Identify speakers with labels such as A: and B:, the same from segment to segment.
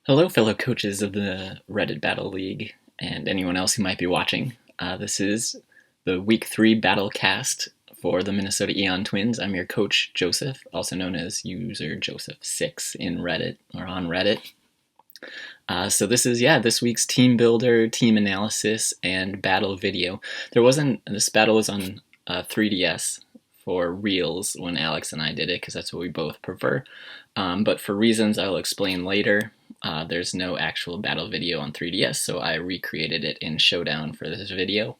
A: Hello, fellow coaches of the Reddit Battle League and anyone else who might be watching. This is the Week 3 Battle Cast for the Minnesota Eon Twins. I'm your coach, Joseph, also known as user Joseph6 in Reddit or on Reddit. So this is, this week's team builder, team analysis, and battle video. This battle was on 3DS for Reels when Alex and I did it, because that's what we both prefer. But for reasons I'll explain later, there's no actual battle video on 3DS, so I recreated it in Showdown for this video.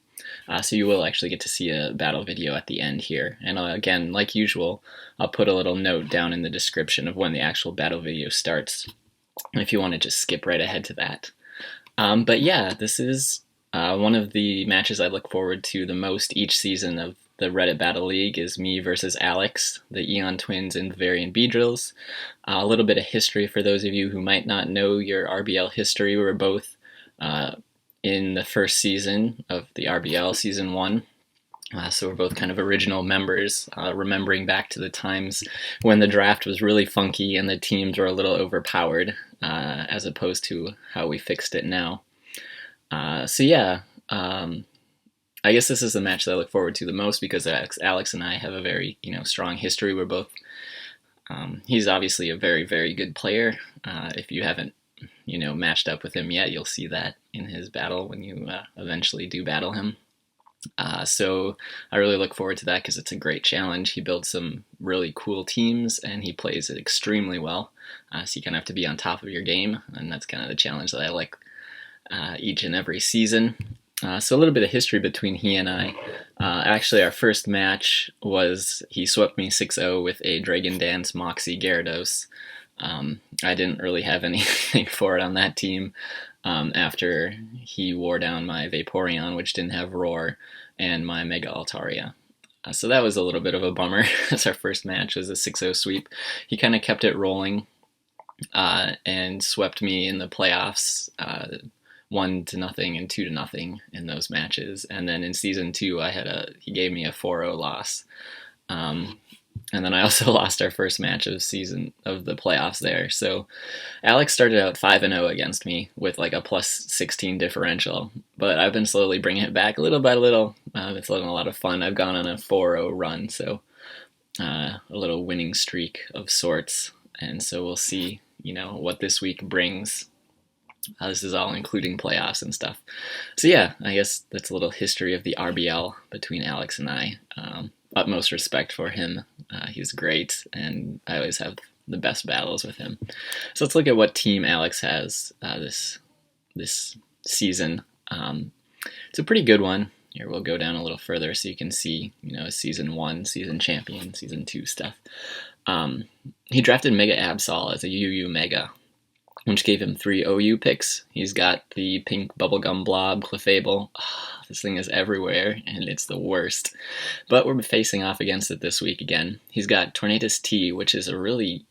A: So you will actually get to see a battle video at the end here. And again, like usual, I'll put a little note down in the description of when the actual battle video starts, if you want to just skip right ahead to that. But yeah, this is one of the matches I look forward to the most each season of the Reddit Battle League is me versus Alex, the Eon Twins and Bavarian Beedrills. A little bit of history for those of you who might not know your RBL history. We were both in the first season of the RBL, Season 1. So we're both kind of original members, remembering back to the times when the draft was really funky and the teams were a little overpowered, as opposed to how we fixed it now. I guess this is the match that I look forward to the most because Alex and I have a very, strong history. We're both, he's obviously a very, very good player. If you haven't, matched up with him yet, you'll see that in his battle when you eventually do battle him. So I really look forward to that because it's a great challenge. He builds some really cool teams and he plays it extremely well. So you kind of have to be on top of your game, and that's kind of the challenge that I like each and every season. So a little bit of history between he and I. Actually, our first match was he swept me 6-0 with a Dragon Dance Moxie Gyarados. I didn't really have anything for it on that team after he wore down my Vaporeon, which didn't have Roar, and my Mega Altaria. So that was a little bit of a bummer. As our first match was a 6-0 sweep. He kind of kept it rolling and swept me in the playoffs. 1-0 and 2-0 in those matches, and then in season 2 he gave me a 4-0 loss, and then I also lost our first match of the playoffs there. So Alex started out 5-0 against me with like a plus 16 differential, but I've been slowly bringing it back little by little. It's been a lot of fun. I've gone on a 4-0 run, so a little winning streak of sorts, and so we'll see what this week brings. This is all including playoffs and stuff. So yeah, I guess that's a little history of the RBL between Alex and I. Utmost respect for him. He's great, and I always have the best battles with him. So let's look at what team Alex has this season. It's a pretty good one. Here we'll go down a little further so you can see, Season 1, Season Champion, Season 2 stuff. He drafted Mega Absol as a UU Mega, which gave him 3 OU picks. He's got the pink bubblegum blob, Clefable. This thing is everywhere, and it's the worst. But we're facing off against it this week again. He's got Tornadus T, which is a really,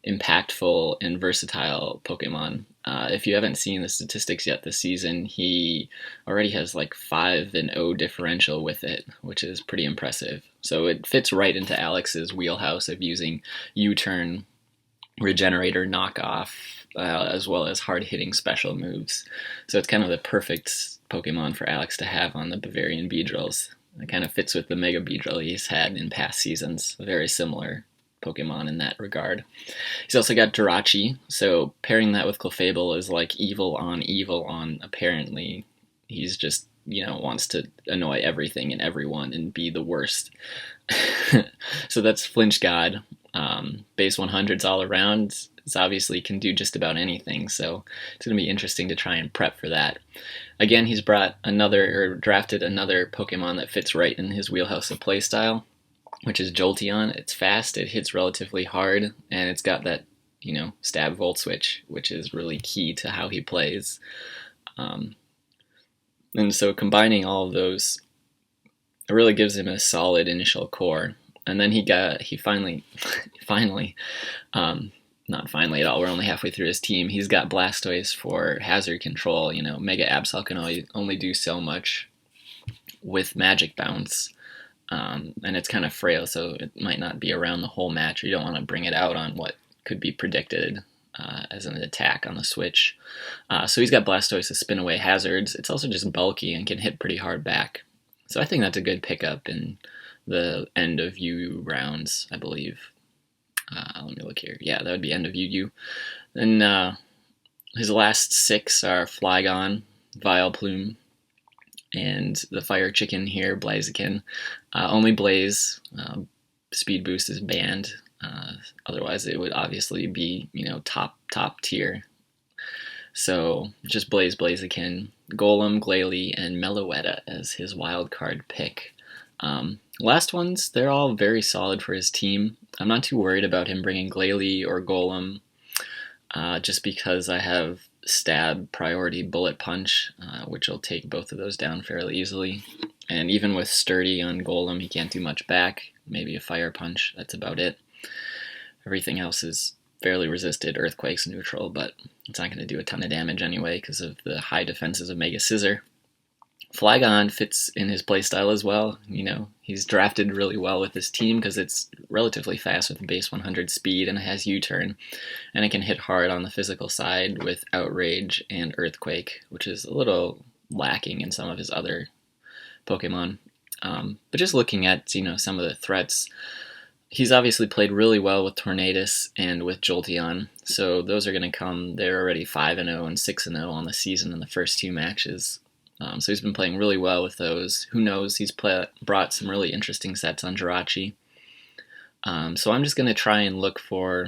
A: impactful and versatile Pokemon. If you haven't seen the statistics yet this season, he already has like 5-0 differential with it, which is pretty impressive. So it fits right into Alex's wheelhouse of using U-turn, Regenerator, knockoff, as well as hard-hitting special moves. So it's kind of the perfect Pokemon for Alex to have on the Bavarian Beedrills. It kind of fits with the Mega Beedrill he's had in past seasons. A very similar Pokemon in that regard. He's also got Jirachi, so pairing that with Clefable is like evil on. Apparently, he's just, wants to annoy everything and everyone and be the worst. So that's Flinch God. Base 100s all around. It obviously can do just about anything, so it's going to be interesting to try and prep for that. Again, he's drafted another Pokemon that fits right in his wheelhouse of playstyle, which is Jolteon. It's fast, it hits relatively hard, and it's got that, stab volt switch, which is really key to how he plays. And so combining all of those, it really gives him a solid initial core. And then he finally, not finally at all, we're only halfway through his team. He's got Blastoise for hazard control. Mega Absol can only do so much with Magic Bounce. And it's kind of frail, so it might not be around the whole match, or you don't want to bring it out on what could be predicted as an attack on the switch. So he's got Blastoise to spin away hazards. It's also just bulky and can hit pretty hard back. So I think that's a good pickup in the end of UU rounds, I believe. Let me look here. Yeah, that would be end of UU. Then his last 6 are Flygon, Vileplume, and the Fire Chicken here, Blaziken. Only Blaze. Speed boost is banned. Otherwise, it would obviously be, top tier. So just Blaziken, Golem, Glalie, and Meloetta as his wild card pick. Last ones, they're all very solid for his team. I'm not too worried about him bringing Glalie or Golem, just because I have Stab, Priority, Bullet Punch, which will take both of those down fairly easily. And even with Sturdy on Golem, he can't do much back. Maybe a Fire Punch, that's about it. Everything else is fairly resisted, Earthquake's neutral, but it's not going to do a ton of damage anyway because of the high defenses of Mega Scissor. Flygon fits in his playstyle as well. He's drafted really well with this team because it's relatively fast with base 100 speed and it has U-turn. And it can hit hard on the physical side with Outrage and Earthquake, which is a little lacking in some of his other Pokemon. But just looking at, some of the threats, he's obviously played really well with Tornadus and with Jolteon. So those are going to come. They're already 5-0 and 6-0 on the season in the first 2 matches. So he's been playing really well with those. Who knows? He's brought some really interesting sets on Jirachi. So I'm just going to try and look for,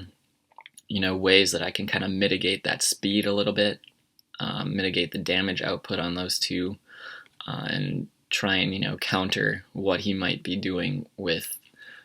A: ways that I can kind of mitigate that speed a little bit, mitigate the damage output on those 2, and try and, counter what he might be doing with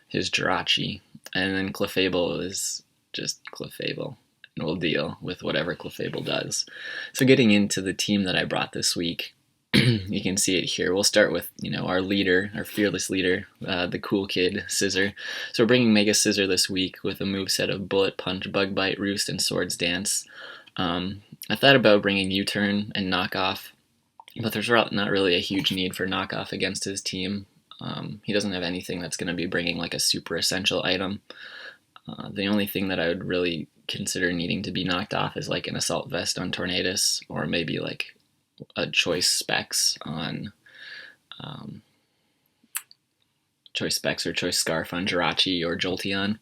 A: his Jirachi. And then Clefable is just Clefable. And we'll deal with whatever Clefable does. So getting into the team that I brought this week, you can see it here. We'll start with, our leader, our fearless leader, the cool kid, Scissor. So we're bringing Mega Scissor this week with a moveset of Bullet Punch, Bug Bite, Roost, and Swords Dance. I thought about bringing U-Turn and Knockoff, but there's not really a huge need for Knockoff against his team. He doesn't have anything that's going to be bringing like a super essential item. The only thing that I would really consider needing to be knocked off is like an Assault Vest on Tornadus, or maybe like a Choice Specs on Choice Specs or Choice Scarf on Jirachi or Jolteon.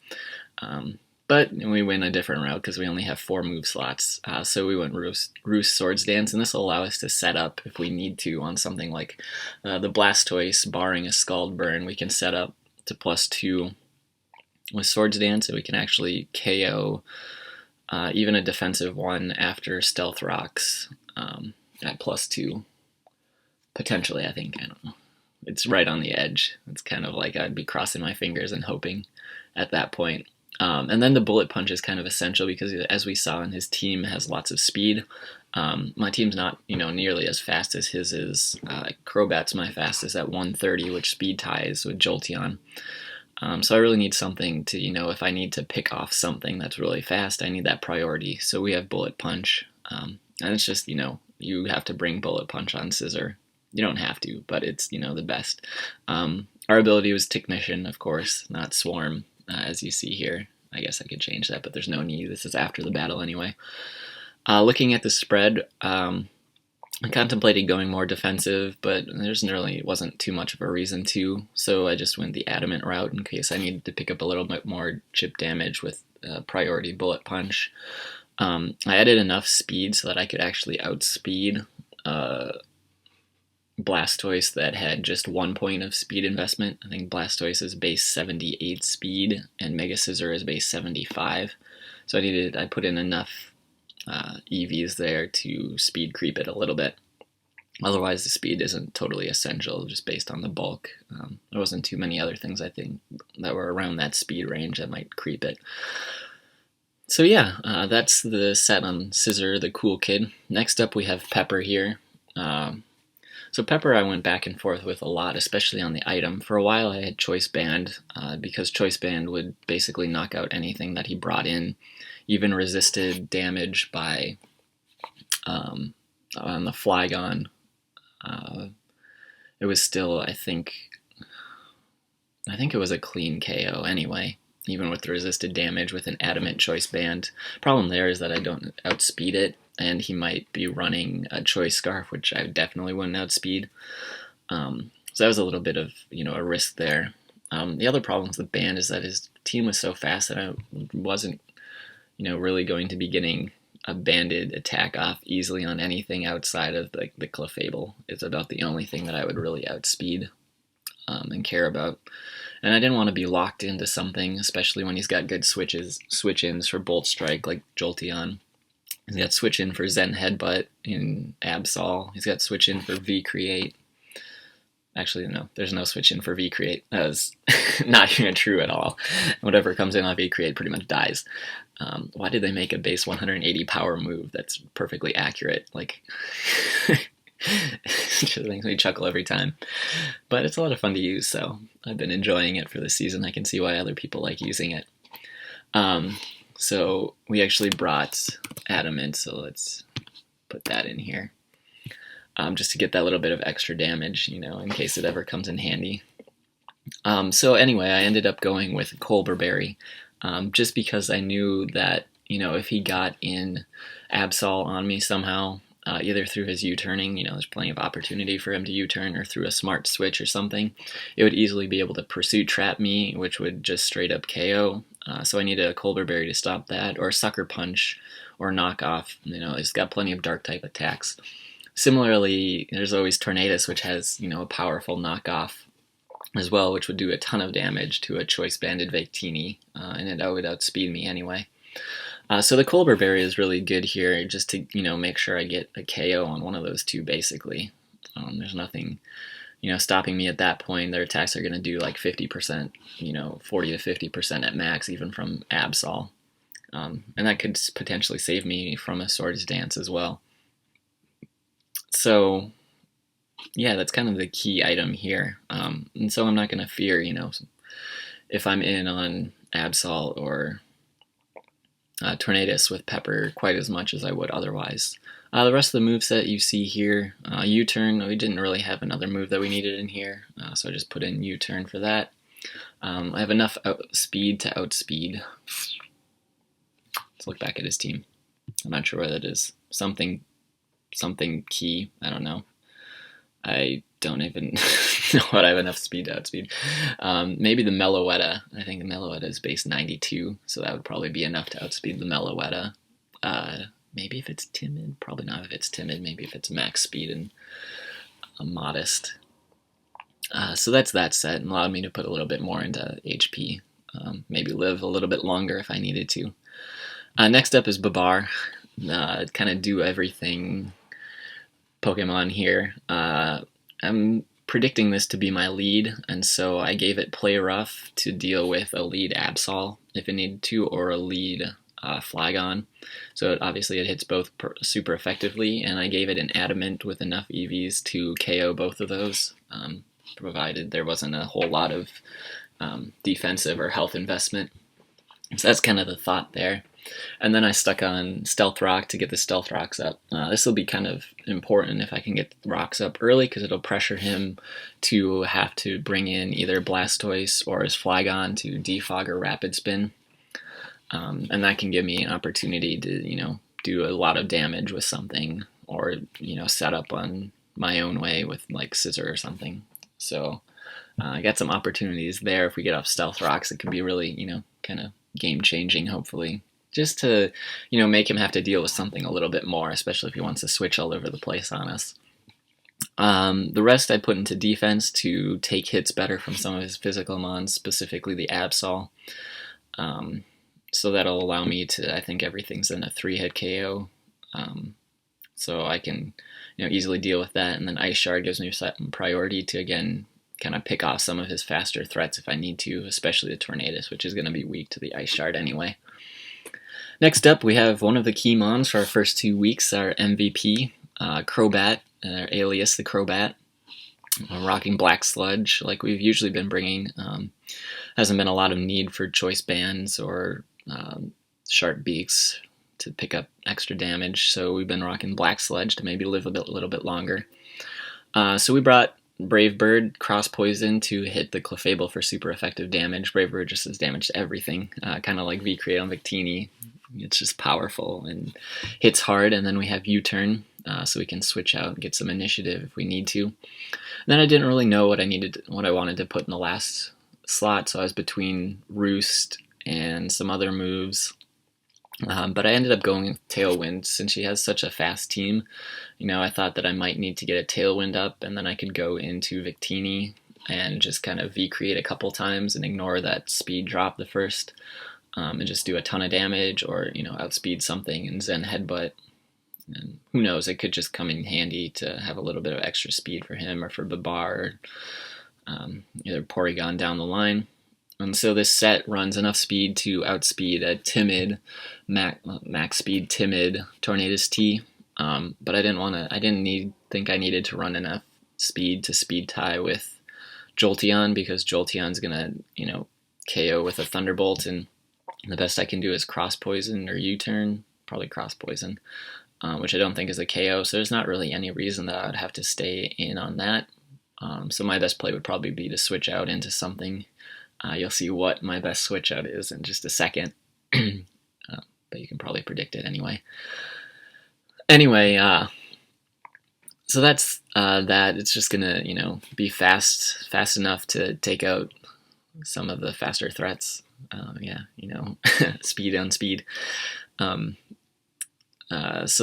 A: But we went a different route because we only have 4 move slots. So we went Roost, Swords Dance, and this will allow us to set up if we need to on something like the Blastoise, barring a Scald Burn. We can set up to +2 with Swords Dance, and we can actually KO even a defensive one after Stealth Rocks at +2. Potentially, I think. I don't know. It's right on the edge. It's kind of like I'd be crossing my fingers and hoping at that point. And then the Bullet Punch is kind of essential because, as we saw, his team has lots of speed. My team's not, nearly as fast as his is. Crobat's my fastest at 130, which speed ties with Jolteon. So I really need something to, if I need to pick off something that's really fast, I need that priority. So we have Bullet Punch. And it's just, you have to bring Bullet Punch on Scissor. You don't have to, but it's, the best. Our ability was Technician, of course, not Swarm. As you see here. I guess I could change that, but there's no need. This is after the battle anyway. Looking at the spread, I contemplated going more defensive, but there's really wasn't too much of a reason to, so I just went the Adamant route in case I needed to pick up a little bit more chip damage with priority Bullet Punch. I added enough speed so that I could actually outspeed Blastoise that had just 1 point of speed investment. I think Blastoise is base 78 speed and Mega Scissor is base 75. So I put in enough EVs there to speed creep it a little bit. Otherwise, the speed isn't totally essential, just based on the bulk. There wasn't too many other things, I think, that were around that speed range that might creep it. So yeah, that's the set on Scissor, the cool kid. Next up, we have Pepper here. So Pepper I went back and forth with a lot, especially on the item. For a while I had Choice Band, because Choice Band would basically knock out anything that he brought in, even resisted damage by, on the Flygon. It was still, I think it was a clean KO anyway. even with the resisted damage with an Adamant Choice Band. Problem there is that I don't outspeed it, and he might be running a Choice Scarf, which I definitely wouldn't outspeed. So that was a little bit of, a risk there. The other problem with the band is that his team was so fast that I wasn't, really going to be getting a banded attack off easily on anything outside of the Clefable. It's about the only thing that I would really outspeed and care about. And I didn't want to be locked into something, especially when he's got good switch-ins for Bolt Strike like Jolteon. He's got switch-in for Zen Headbutt in Absol. He's got switch-in for V-Create. Actually, no, there's no switch-in for V-Create. That was not even true at all. Whatever comes in on V-Create pretty much dies. Why did they make a base 180 power move that's perfectly accurate? Like, it just makes me chuckle every time. But it's a lot of fun to use, so I've been enjoying it for this season. I can see why other people like using it. So we actually brought Adamant, so let's put that in here. Just to get that little bit of extra damage, in case it ever comes in handy. So anyway, I ended up going with Colberberry, just because I knew that, if he got in Absol on me somehow, either through his U-turning, there's plenty of opportunity for him to U-turn, or through a smart switch or something, it would easily be able to Pursuit Trap me, which would just straight up KO. So I needed a Colberberry to stop that, or Sucker Punch, or Knock Off. It's got plenty of dark type attacks. Similarly, there's always Tornadus, which has, a powerful knockoff as well, which would do a ton of damage to a Choice Banded Victini, and it would outspeed me anyway. So the Colberberry is really good here, just to, make sure I get a KO on one of those two, basically. There's nothing, stopping me at that point. Their attacks are going to do like 50%, 40 to 50% at max, even from Absol. And that could potentially save me from a Swords Dance as well. So, yeah, that's kind of the key item here. And so I'm not going to fear, if I'm in on Absol or Tornadus with Pepper quite as much as I would otherwise. The rest of the moveset you see here, U-turn, we didn't really have another move that we needed in here, so I just put in U-turn for that. I have enough speed to outspeed. Let's look back at his team. I'm not sure what it is. Something key, I don't know. I don't even know what I have enough speed to outspeed. Maybe the Meloetta. I think the Meloetta is base 92, so that would probably be enough to outspeed the Meloetta. Maybe if it's timid, probably not if it's timid. Maybe if it's max speed and modest. So that's that set, and allowed me to put a little bit more into HP. Maybe live a little bit longer if I needed to. Next up is Babar. Kind of do everything Pokemon here. I'm predicting this to be my lead, and so I gave it Play Rough to deal with a lead Absol if it needed to, or a lead Flygon. So obviously it hits both super effectively, and I gave it an Adamant with enough EVs to KO both of those, provided there wasn't a whole lot of defensive or health investment. So that's kind of the thought there. And then I stuck on Stealth Rock to get the Stealth Rocks up. This will be kind of important if I can get Rocks up early, because it'll pressure him to have to bring in either Blastoise or his Flygon to defog or Rapid Spin. And that can give me an opportunity to, do a lot of damage with something, or, set up on my own way with like Scissor or something. So I got some opportunities there. If we get off Stealth Rocks, it could be really, kind of game-changing, hopefully. Just to, make him have to deal with something a little bit more, especially if he wants to switch all over the place on us. The rest I put into defense to take hits better from some of his physical mons, specifically the Absol. So that'll allow me to, I think everything's in a 3-hit KO. So I can, easily deal with that. And then Ice Shard gives me some priority to, again, kind of pick off some of his faster threats if I need to, especially the Tornadus, which is going to be weak to the Ice Shard anyway. Next up, we have one of the key mons for our first 2 weeks, our MVP, Crobat, alias the Crobat. Rocking Black Sludge, like we've usually been bringing. Hasn't been a lot of need for choice bands or sharp beaks to pick up extra damage, so we've been rocking Black Sludge to maybe live a little bit longer. So we brought Brave Bird cross poison to hit the Clefable for super effective damage. Brave Bird just does damage to everything, kind of like V-Create on Victini. It's just powerful and hits hard. And then we have U-Turn, so we can switch out and get some initiative if we need to. And then I didn't really know what I wanted to put in the last slot, so I was between Roost and some other moves. But I ended up going with Tailwind since she has such a fast team. I thought that I might need to get a Tailwind up, and then I could go into Victini and just kind of V-Create a couple times and ignore that speed drop the first, and just do a ton of damage, or outspeed something and Zen Headbutt. And who knows, it could just come in handy to have a little bit of extra speed for him or for Babar, or either Porygon down the line. And so this set runs enough speed to outspeed a timid, max speed timid Tornadus T. But I didn't think I needed to run enough speed to speed tie with Jolteon, because Jolteon's gonna, KO with a Thunderbolt, and the best I can do is Cross Poison or U-Turn, probably Cross Poison, which I don't think is a KO, so there's not really any reason that I would have to stay in on that. So my best play would probably be to switch out into something. You'll see what my best switch out is in just a second, but you can probably predict it anyway. Anyway, so that's that. It's just gonna, be fast enough to take out some of the faster threats. Speed on speed. So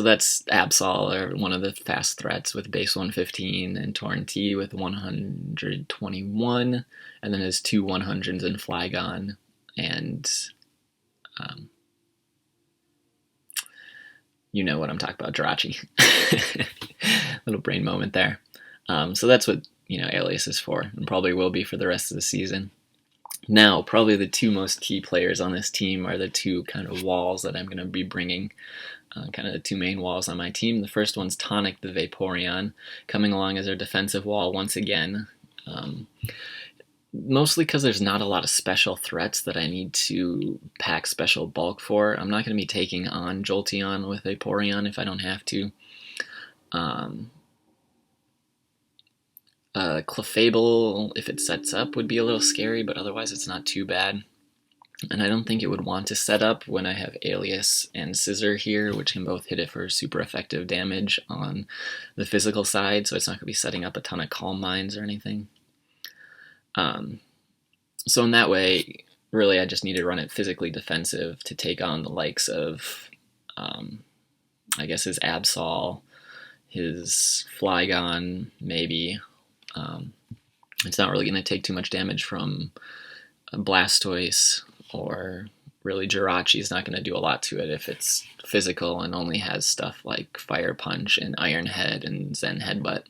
A: that's Absol, or one of the fast threats, with base 115, and Torn T with 121, and then his two 100s in Flygon, and you know what I'm talking about, Jirachi. Little brain moment there. So that's what, Alias is for, and probably will be for the rest of the season. Now, probably the two most key players on this team are the two kind of walls that I'm going to be bringing. Kind of the two main walls on my team. The first one's Tonic the Vaporeon, coming along as our defensive wall once again. Mostly because there's not a lot of special threats that I need to pack special bulk for. I'm not going to be taking on Jolteon with Vaporeon if I don't have to. Clefable, if it sets up, would be a little scary, but otherwise it's not too bad. And I don't think it would want to set up when I have Alias and Scissor here, which can both hit it for super effective damage on the physical side, so it's not going to be setting up a ton of Calm Minds or anything. So in that way, really I just need to run it physically defensive to take on the likes of, I guess, his Absol, his Flygon, maybe. It's not really going to take too much damage from Blastoise, or really Jirachi's not going to do a lot to it if it's physical and only has stuff like Fire Punch and Iron Head and Zen Headbutt.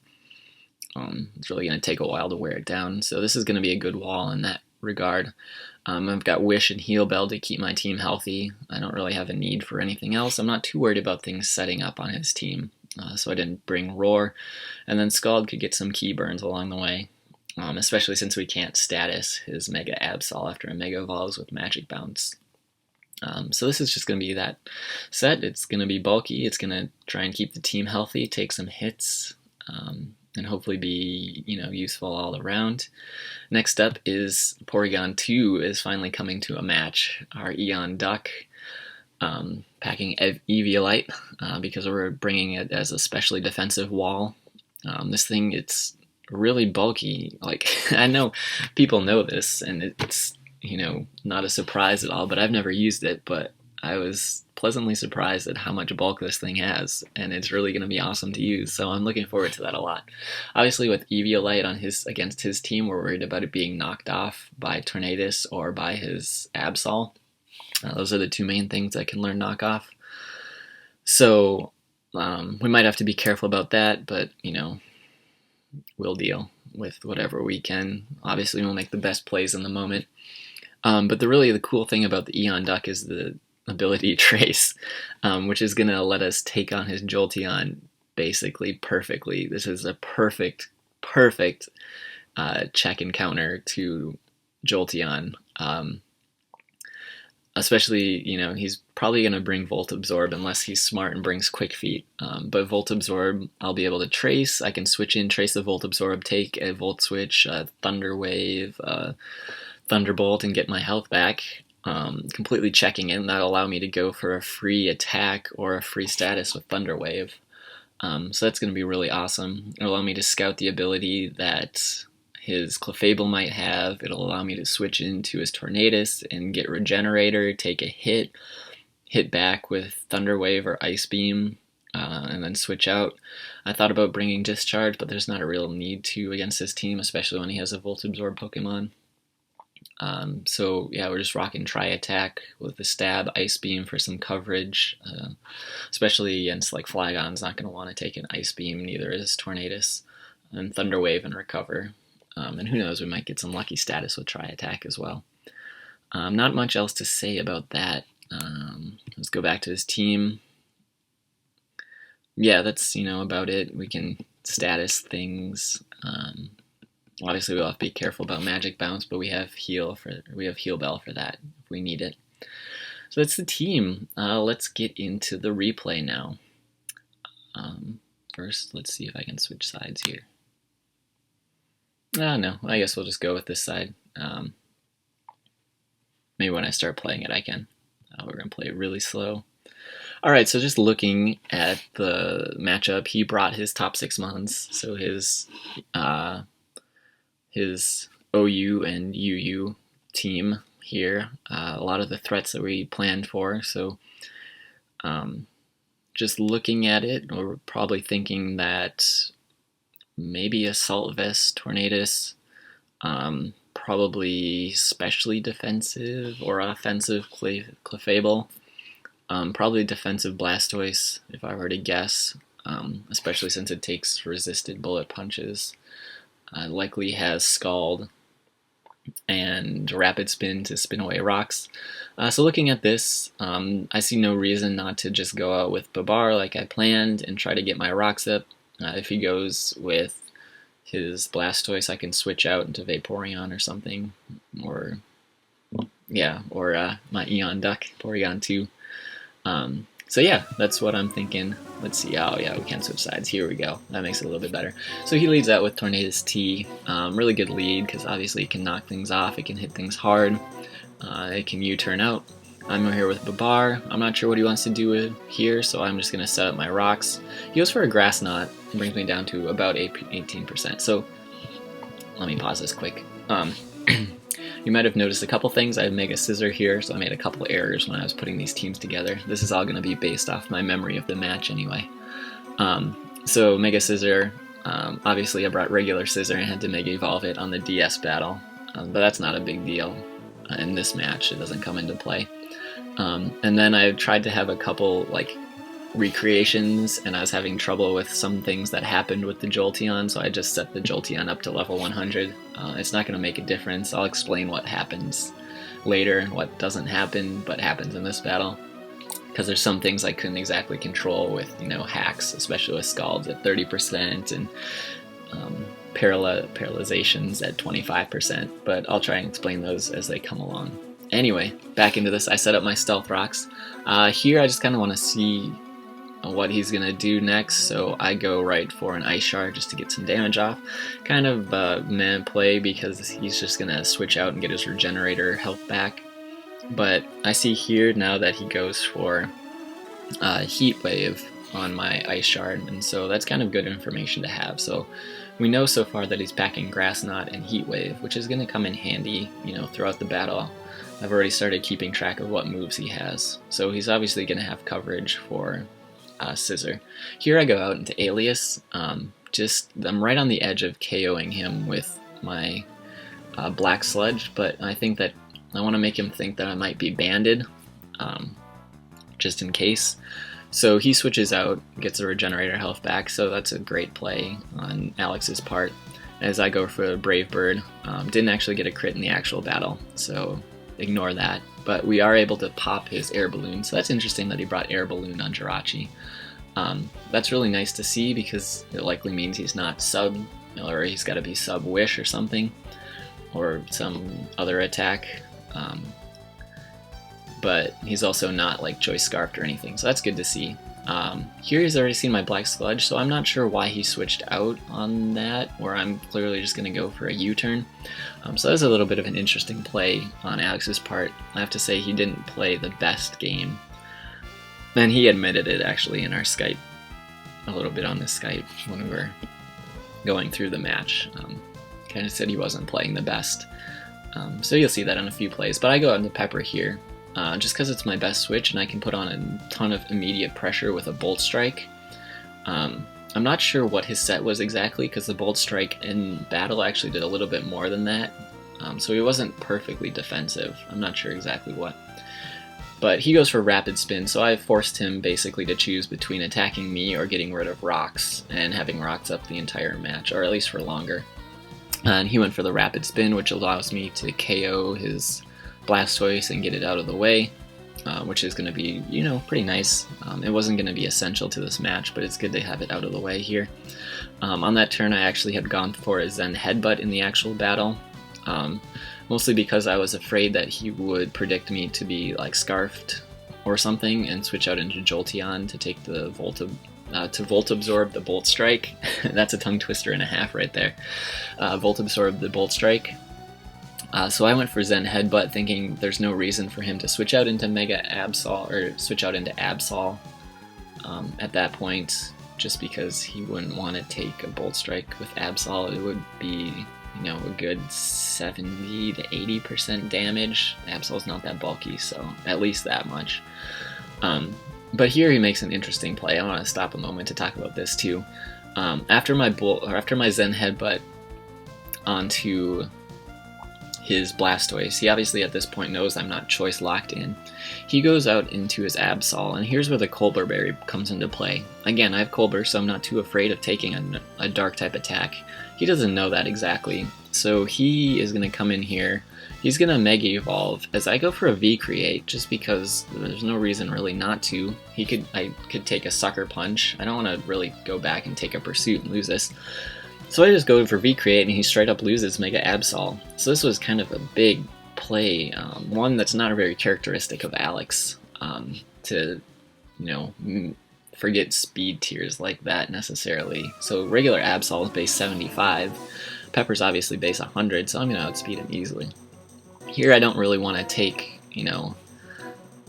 A: It's really going to take a while to wear it down, so this is going to be a good wall in that regard. I've got Wish and Heal Bell to keep my team healthy. I don't really have a need for anything else. I'm not too worried about things setting up on his team, so I didn't bring Roar. And then Scald could get some key burns along the way. Especially since we can't status his Mega Absol after a Mega Evolves with Magic Bounce. So this is just going to be that set. It's going to be bulky. It's going to try and keep the team healthy, take some hits, and hopefully be, useful all around. Next up is Porygon 2 is finally coming to a match. Our Eon Duck, packing Eviolite, because we're bringing it as a specially defensive wall. This thing, it's really bulky. Like, I know people know this, and it's, not a surprise at all, but I've never used it, but I was pleasantly surprised at how much bulk this thing has, and it's really going to be awesome to use, so I'm looking forward to that a lot. Obviously, with Eviolite against his team, we're worried about it being knocked off by Tornadus or by his Absol. Those are the two main things I can learn knock off. So, we might have to be careful about that, but, we'll deal with whatever we can. Obviously, we'll make the best plays in the moment. But the cool thing about the Eon Duck is the ability Trace, which is going to let us take on his Jolteon basically perfectly. This is a perfect check and counter to Jolteon. especially, you know, he's probably going to bring Volt Absorb unless he's smart and brings Quick Feet. But Volt Absorb, I'll be able to trace. I can switch in, trace the Volt Absorb, take a Volt Switch, Thunder Wave, Thunderbolt, and get my health back. Completely checking in. That'll allow me to go for a free attack or a free status with Thunder Wave. So that's going to be really awesome. It'll allow me to scout the ability that his Clefable might have. It'll allow me to switch into his Tornadus and get Regenerator, take a hit back with Thunder Wave or Ice Beam, and then switch out. I thought about bringing Discharge, but there's not a real need to against this team, especially when he has a Volt Absorb Pokemon. So yeah, we're just rocking Tri-Attack with the Stab, Ice Beam for some coverage, especially against like Flygon's not going to want to take an Ice Beam, neither is Tornadus, and Thunder Wave and Recover. And who knows, we might get some lucky status with Tri-Attack as well. Not much else to say about that. Let's go back to his team. Yeah, that's, you know, about it. We can status things. Obviously, we'll have to be careful about Magic Bounce, but we have Heal Bell for that if we need it. So that's the team. Let's get into the replay now. First, let's see if I can switch sides here. No, I guess we'll just go with this side. Maybe when I start playing it, I can. We're going to play it really slow. Alright, so just looking at the matchup, he brought his top 6 mons, so his OU and UU team here, a lot of the threats that we planned for, so just looking at it, we're probably thinking that maybe Assault Vest, Tornadus, probably specially defensive or offensive Clefable, probably defensive Blastoise if I were to guess, especially since it takes resisted bullet punches. Likely has Scald and Rapid Spin to spin away rocks. So looking at this, I see no reason not to just go out with Babar like I planned and try to get my rocks up. If he goes with his Blastoise, I can switch out into Vaporeon or something, or my Eon Duck, Porygon 2. So yeah, that's what I'm thinking. Let's see. Oh yeah, we can switch sides. Here we go. That makes it a little bit better. So he leads out with Tornadus T. Really good lead because obviously it can knock things off. It can hit things hard. It can U-turn out. I'm here with Babar. I'm not sure what he wants to do here, so I'm just going to set up my rocks. He goes for a Grass Knot and brings me down to about 18%. So let me pause this quick. You might have noticed a couple things. I have Mega Scissor here, so I made a couple errors when I was putting these teams together. This is all going to be based off my memory of the match anyway. So Mega Scissor, obviously I brought regular Scissor and had to Mega Evolve it on the DS battle, but that's not a big deal in this match. It doesn't come into play. And then I tried to have a couple like recreations, and I was having trouble with some things that happened with the Jolteon, so I just set the Jolteon up to level 100. It's not going to make a difference. I'll explain what happens later and what doesn't happen but happens in this battle, because there's some things I couldn't exactly control with, you know, hacks, especially with Scalds at 30% and paralyzations at 25%, but I'll try and explain those as they come along. Anyway, back into this. I set up my Stealth Rocks. Here I just kind of want to see what he's going to do next, so I go right for an Ice Shard just to get some damage off. Kind of meh play because he's just going to switch out and get his Regenerator health back. But I see here now that he goes for Heat Wave on my Ice Shard, and so that's kind of good information to have. So we know so far that he's packing Grass Knot and Heat Wave, which is going to come in handy, you know, throughout the battle. I've already started keeping track of what moves he has, so he's obviously going to have coverage for Scissor. Here I go out into Alias. I'm right on the edge of KOing him with my Black Sludge, but I think that I want to make him think that I might be banded, just in case. So he switches out, gets a Regenerator health back, so that's a great play on Alex's part. As I go for Brave Bird, didn't actually get a crit in the actual battle, so ignore that. But we are able to pop his Air Balloon, so that's interesting that he brought Air Balloon on Jirachi. That's really nice to see because it likely means he's not sub, or he's got to be sub Wish or something, or some other attack. but he's also not like choice scarfed or anything, so that's good to see. Here he's already seen my black sludge, so I'm not sure why he switched out on that, or I'm clearly just going to go for a U-turn. So that's a little bit of an interesting play on Alex's part. I have to say he didn't play the best game, and he admitted it actually in our Skype, a little bit on the Skype when we were going through the match. Kind of said he wasn't playing the best. So you'll see that on a few plays, but I go out into Pepper here. Just because it's my best switch and I can put on a ton of immediate pressure with a Bolt Strike. I'm not sure what his set was exactly, because the Bolt Strike in battle actually did a little bit more than that. So he wasn't perfectly defensive. I'm not sure exactly what. But he goes for Rapid Spin, so I forced him basically to choose between attacking me or getting rid of rocks and having rocks up the entire match, or at least for longer. And he went for the Rapid Spin, which allows me to KO his Blastoise and get it out of the way, which is going to be, you know, pretty nice. It wasn't going to be essential to this match, but it's good to have it out of the way here. On that turn, I actually had gone for a Zen Headbutt in the actual battle, mostly because I was afraid that he would predict me to be like Scarfed or something and switch out into Jolteon to take the Volt Absorb the Bolt Strike. That's a tongue twister and a half right there. Volt Absorb the Bolt Strike. So I went for Zen Headbutt, thinking there's no reason for him to switch out into Mega Absol, or switch out into Absol at that point, just because he wouldn't want to take a Bolt Strike with Absol. It would be, you know, a good 70 to 80% damage. Absol's not that bulky, so at least that much. But here he makes an interesting play. I want to stop a moment to talk about this too. After my Zen Headbutt onto his Blastoise, he obviously at this point knows I'm not choice locked in. He goes out into his Absol, and here's where the Colbur Berry comes into play. Again, I have Colbur, so I'm not too afraid of taking a dark type attack. He doesn't know that exactly, so he is going to come in here. He's going to Mega Evolve as I go for a V-Create, just because there's no reason really not to. I could take a Sucker Punch. I don't want to really go back and take a Pursuit and lose this. So I just go for V-Create, and he straight up loses Mega Absol. So this was kind of a big play, one that's not very characteristic of Alex, to, you know, forget speed tiers like that necessarily. So regular Absol is base 75, Pepper's obviously base 100, so I'm going to outspeed him easily. Here I don't really want to take, you know,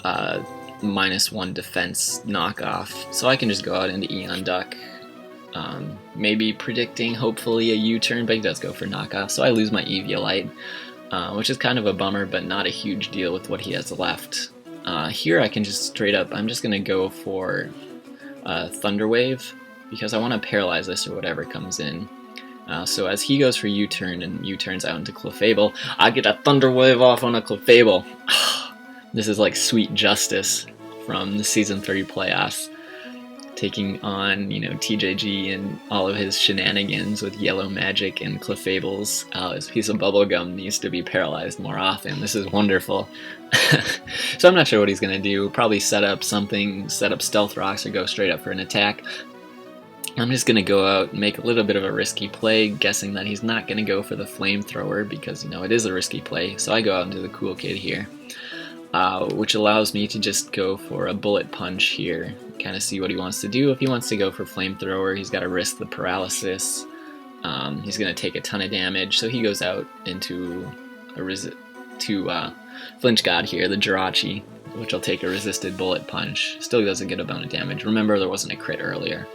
A: -1 defense knockoff, so I can just go out into Eon Duck, maybe predicting hopefully a U-turn, but he does go for knockoff, so I lose my Eviolite, which is kind of a bummer, but not a huge deal with what he has left. Here I can just straight up, I'm just going to go for Thunder Wave, because I want to paralyze this or whatever comes in. So as he goes for U-turn and U-turns out into Clefable, I get a Thunder Wave off on a Clefable. This is like sweet justice from the Season 3 playoffs. Taking on, you know, TJG and all of his shenanigans with Yellow Magic and Clefables. His piece of bubblegum needs to be paralyzed more often. This is wonderful. So I'm not sure what he's going to do. Probably set up something, set up Stealth Rocks, or go straight up for an attack. I'm just going to go out and make a little bit of a risky play, guessing that he's not going to go for the Flamethrower because, you know, it is a risky play. So I go out into the Cool Kid here, which allows me to just go for a Bullet Punch here, kind of see what he wants to do. If he wants to go for Flamethrower, he's got to risk the Paralysis. He's going to take a ton of damage, so he goes out into a Flinch God here, the Jirachi, which will take a resisted Bullet Punch. Still doesn't get a amount of damage. Remember, there wasn't a crit earlier.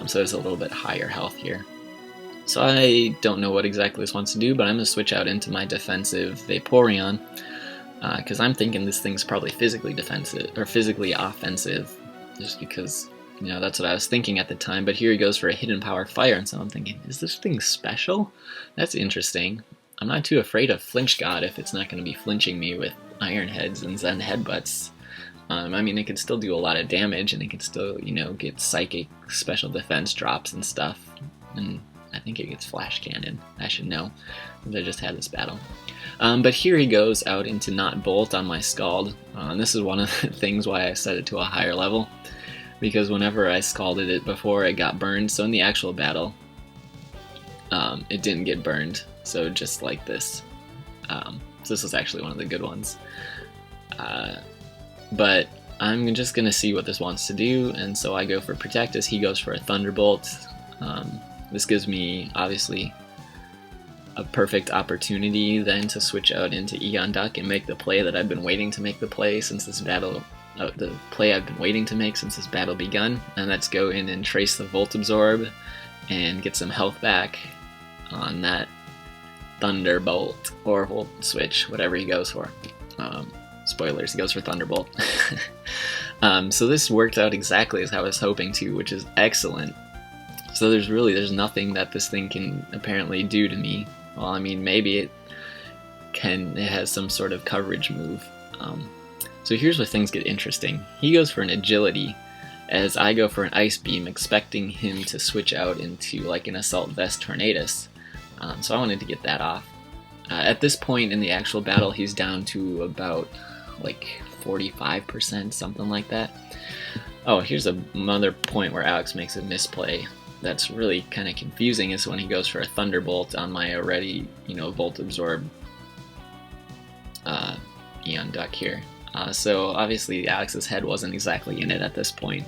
A: So there's a little bit higher health here. So I don't know what exactly this wants to do, but I'm going to switch out into my defensive Vaporeon, because I'm thinking this thing's probably physically defensive, or physically offensive, just because, you know, that's what I was thinking at the time. But here he goes for a Hidden Power Fire, and so I'm thinking, is this thing special? That's interesting. I'm not too afraid of Flinch God if it's not going to be flinching me with Iron Heads and Zen Headbutts. I mean, it can still do a lot of damage, and it can still, you know, get Psychic Special Defense drops and stuff. And I think it gets Flash Cannon. I should know, because I just had this battle. But here he goes out into Not Bolt on my Scald. And this is one of the things why I set it to a higher level, because whenever I Scalded it before, it got burned. So in the actual battle, it didn't get burned. So just like this. So this was actually one of the good ones. but I'm just gonna see what this wants to do, and so I go for Protect as he goes for a Thunderbolt. This gives me, obviously, a perfect opportunity then to switch out into Eon Duck and make the play that I've been waiting to make the play since this battle, the play I've been waiting to make since this battle begun, and that's go in and trace the Volt Absorb and get some health back on that Thunderbolt or Volt Switch, whatever he goes for. Spoilers, he goes for Thunderbolt. So this worked out exactly as I was hoping to, which is excellent. So there's nothing that this thing can apparently do to me. Well, I mean, maybe it has some sort of coverage move. So here's where things get interesting. He goes for an Agility, as I go for an Ice Beam, expecting him to switch out into like an Assault Vest Tornadus. So I wanted to get that off. At this point in the actual battle, he's down to about like 45%, something like that. Oh, here's another point where Alex makes a misplay that's really kind of confusing, is when he goes for a Thunderbolt on my already, Volt Absorb Eon Duck here. So obviously Alex's head wasn't exactly in it at this point.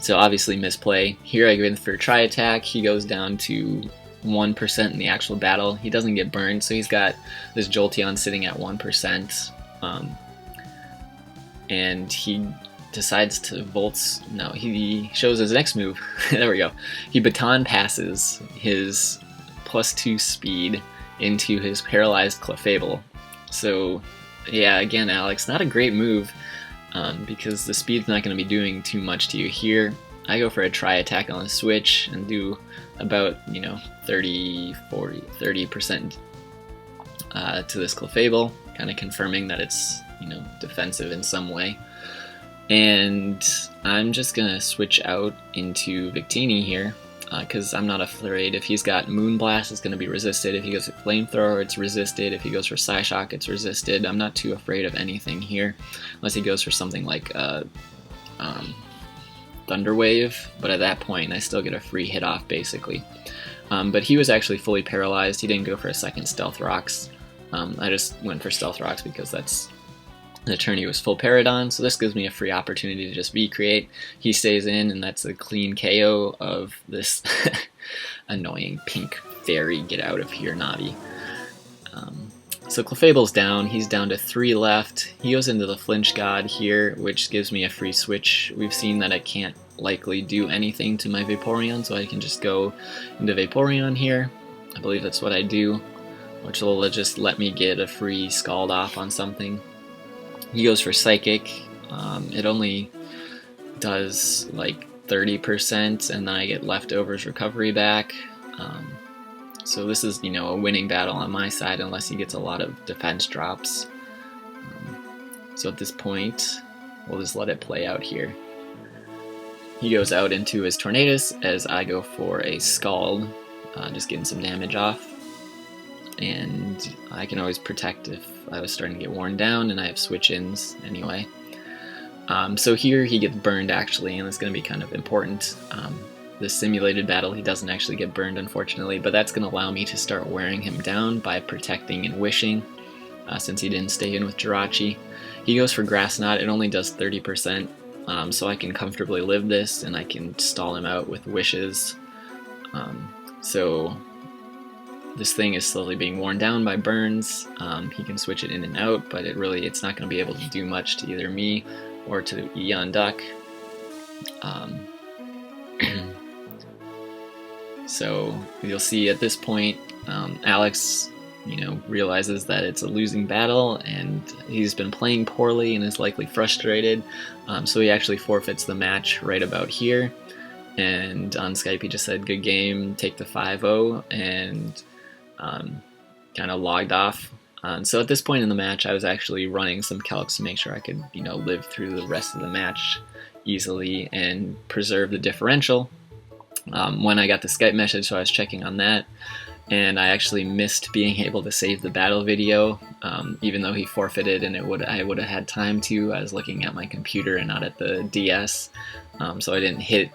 A: So obviously misplay. Here I go in for a Tri Attack. He goes down to 1% in the actual battle. He doesn't get burned, so he's got this Jolteon sitting at 1%. And he decides to he shows his next move. There we go. He Baton Passes his +2 speed into his paralyzed Clefable. So yeah, again, Alex, not a great move, because the speed's not going to be doing too much to you here. I go for a Tri Attack on the switch and do about 30% to this Clefable, kind of confirming that it's defensive in some way. And I'm just gonna switch out into Victini here, because I'm not afraid. If he's got Moonblast, it's gonna be resisted. If he goes for Flamethrower, it's resisted. If he goes for Psyshock, it's resisted. I'm not too afraid of anything here, unless he goes for something like Thunder Wave, but at that point I still get a free hit off basically. But he was actually fully paralyzed. He didn't go for a second Stealth Rocks. I just went for Stealth Rocks because that's the turn he was full parried on, so this gives me a free opportunity to just V-Create. He stays in, and that's a clean KO of this annoying pink fairy. Get out of here, Navi. So Clefable's down. He's down to 3 left. He goes into the Flinch God here, which gives me a free switch. We've seen that I can't likely do anything to my Vaporeon, so I can just go into Vaporeon here. I believe that's what I do, which will just let me get a free Scald off on something. He goes for Psychic. It only does like 30%, and then I get Leftovers recovery back. So this is, a winning battle on my side unless he gets a lot of defense drops. So at this point, we'll just let it play out here. He goes out into his Tornadus as I go for a Scald, just getting some damage off. And I can always protect if I was starting to get worn down, and I have switch-ins anyway. So here he gets burned actually, and it's going to be kind of important. This simulated battle, he doesn't actually get burned unfortunately, but that's going to allow me to start wearing him down by protecting and wishing, since he didn't stay in with Jirachi. He goes for Grass Knot. It only does 30%, so I can comfortably live this, and I can stall him out with wishes. So this thing is slowly being worn down by burns. He can switch it in and out, but it's not going to be able to do much to either me or to Eon Duck. So you'll see at this point, Alex, realizes that it's a losing battle, and he's been playing poorly and is likely frustrated. So he actually forfeits the match right about here. And on Skype, he just said, "Good game, take the 5-0," and kind of logged off. So at this point in the match, I was actually running some calcs to make sure I could, live through the rest of the match easily and preserve the differential. When I got the Skype message, so I was checking on that, and I actually missed being able to save the battle video, even though he forfeited, and I would have had time to. I was looking at my computer and not at the DS, so I didn't hit,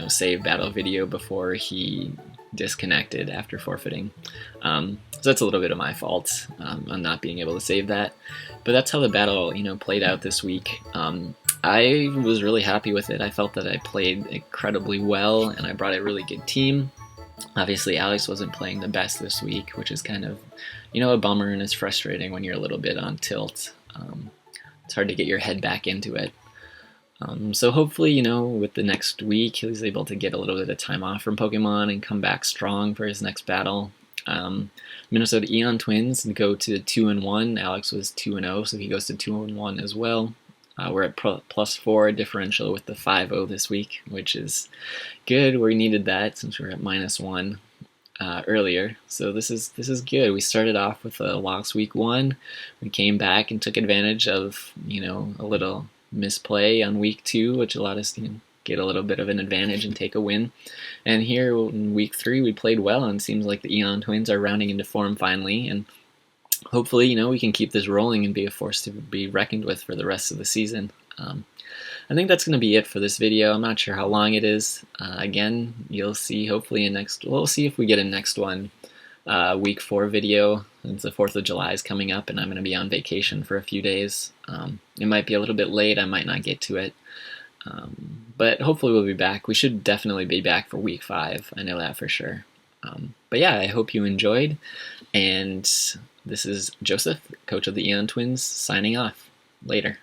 A: save battle video before he disconnected after forfeiting. So that's a little bit of my fault on not being able to save that. But that's how the battle, played out this week. I was really happy with it. I felt that I played incredibly well, and I brought a really good team. Obviously, Alex wasn't playing the best this week, which is kind of, a bummer, and it's frustrating when you're a little bit on tilt. It's hard to get your head back into it. So hopefully, with the next week, he's able to get a little bit of time off from Pokemon and come back strong for his next battle. Minnesota Eon Twins go to 2-1. Alex was 2-0, so he goes to 2-1 as well. We're at +4 differential with the 5-0 this week, which is good. We needed that since we were at -1 earlier. So this is good. We started off with a loss week 1. We came back and took advantage of a little misplay on week 2, which allowed us to get a little bit of an advantage and take a win. And here in week 3 we played well, and it seems like the Eon Twins are rounding into form finally, and hopefully we can keep this rolling and be a force to be reckoned with for the rest of the season. I think that's going to be it for this video. I'm not sure how long it is. Again, you'll see hopefully we'll see if we get a next one, week 4 video, since the 4th of July is coming up and I'm going to be on vacation for a few days. It might be a little bit late, I might not get to it, but hopefully we'll be back. We should definitely be back for week 5, I know that for sure. But yeah, I hope you enjoyed, and this is Joseph, coach of the Eon Twins, signing off. Later.